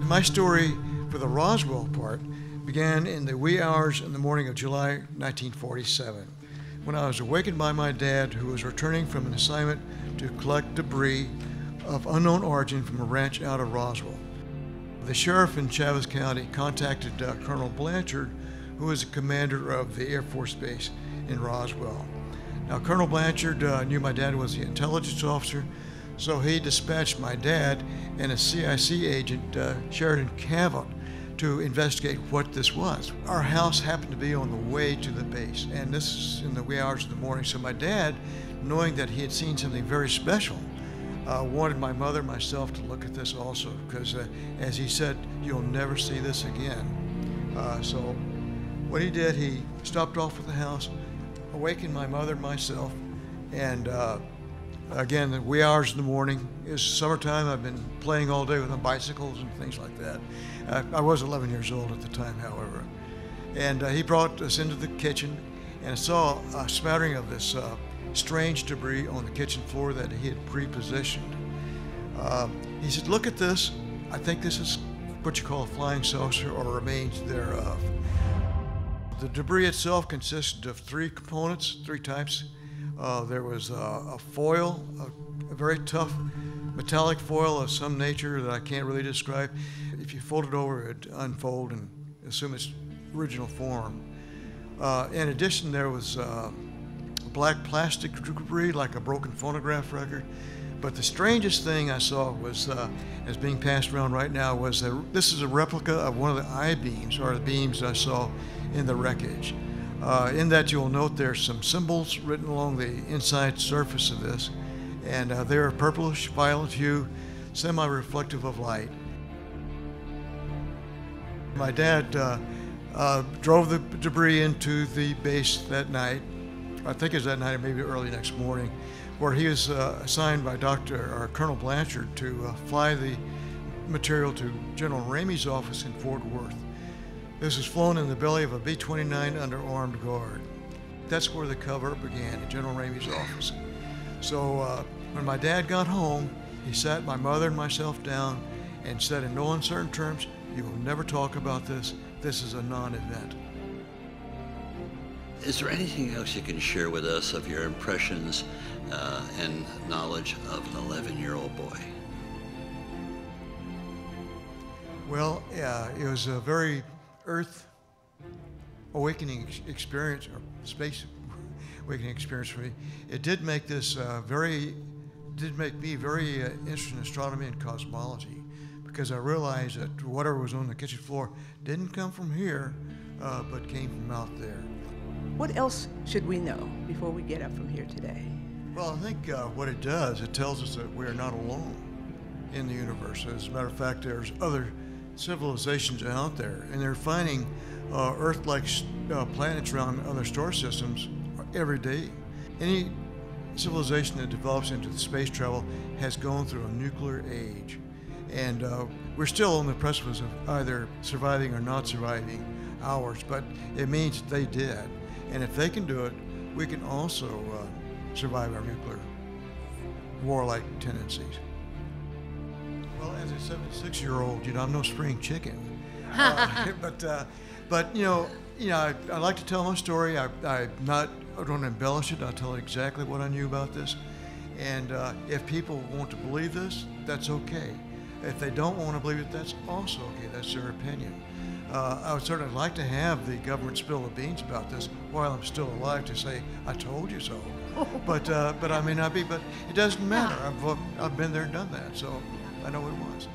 My story for the Roswell part began in the wee hours in the morning of July 1947, when I was awakened by my dad, who was returning from an assignment to collect debris of unknown origin from a ranch out of Roswell. The sheriff in Chavez County contacted Colonel Blanchard, who was the commander of the Air Force Base in Roswell. Now, Colonel Blanchard knew my dad was the intelligence officer, so he dispatched my dad and a CIC agent, Sheridan Cavett, to investigate what this was. Our house happened to be on the way to the base, and this is in the wee hours of the morning. So my dad, knowing that he had seen something very special, wanted my mother and myself to look at this also, because as he said, you'll never see this again. So what he did, he stopped off at the house, awakened my mother and myself, and again, the wee hours in the morning. It's summertime. I've been playing all day with my bicycles and things like that. I was 11 years old at the time, however. And he brought us into the kitchen, and I saw a smattering of this strange debris on the kitchen floor that he had pre-positioned. He said, "Look at this. I think this is what you call a flying saucer or remains thereof." The debris itself consisted of three components, three types. There was a foil, a very tough metallic foil of some nature that I can't really describe. If you fold it over, it would unfold and assume its original form. In addition, there was black plastic debris like a broken phonograph record. But the strangest thing I saw was, as being passed around right now, was that this is a replica of one of the I-beams, or the beams I saw in the wreckage. In that, you'll note there's some symbols written along the inside surface of this, and they're a purplish violet hue, semi-reflective of light. My dad drove the debris into the base that night. I think it was that night, or maybe early next morning, where he was assigned by Colonel Blanchard to fly the material to General Ramey's office in Fort Worth. This was flown in the belly of a B-29 under armed guard. That's where the cover-up began, in General Ramey's office. So when my dad got home, he sat my mother and myself down and said in no uncertain terms, "You will never talk about this. This is a non-event." Is there anything else you can share with us of your impressions and knowledge of an 11-year-old boy? Well, yeah, it was a very Earth awakening experience, or space awakening experience for me. It did make this me very interested in astronomy and cosmology, because I realized that whatever was on the kitchen floor didn't come from here, but came from out there. What else should we know before we get up from here today? Well, I think what it does, it tells us that we are not alone in the universe. As a matter of fact, there's other civilizations out there, and they're finding Earth-like planets around other star systems every day. Any civilization that develops into the space travel has gone through a nuclear age, and we're still on the precipice of either surviving or not surviving ours, but it means they did. And if they can do it, we can also survive our nuclear warlike tendencies. Well, as a 76-year-old, I'm no spring chicken. But I like to tell my story. I don't embellish it. I tell exactly what I knew about this. And if people want to believe this, that's okay. If they don't want to believe it, that's also okay. That's their opinion. I would certainly like to have the government spill the beans about this while I'm still alive to say, "I told you so." But I may not be. But it doesn't matter. I've been there and done that, so I know what it was.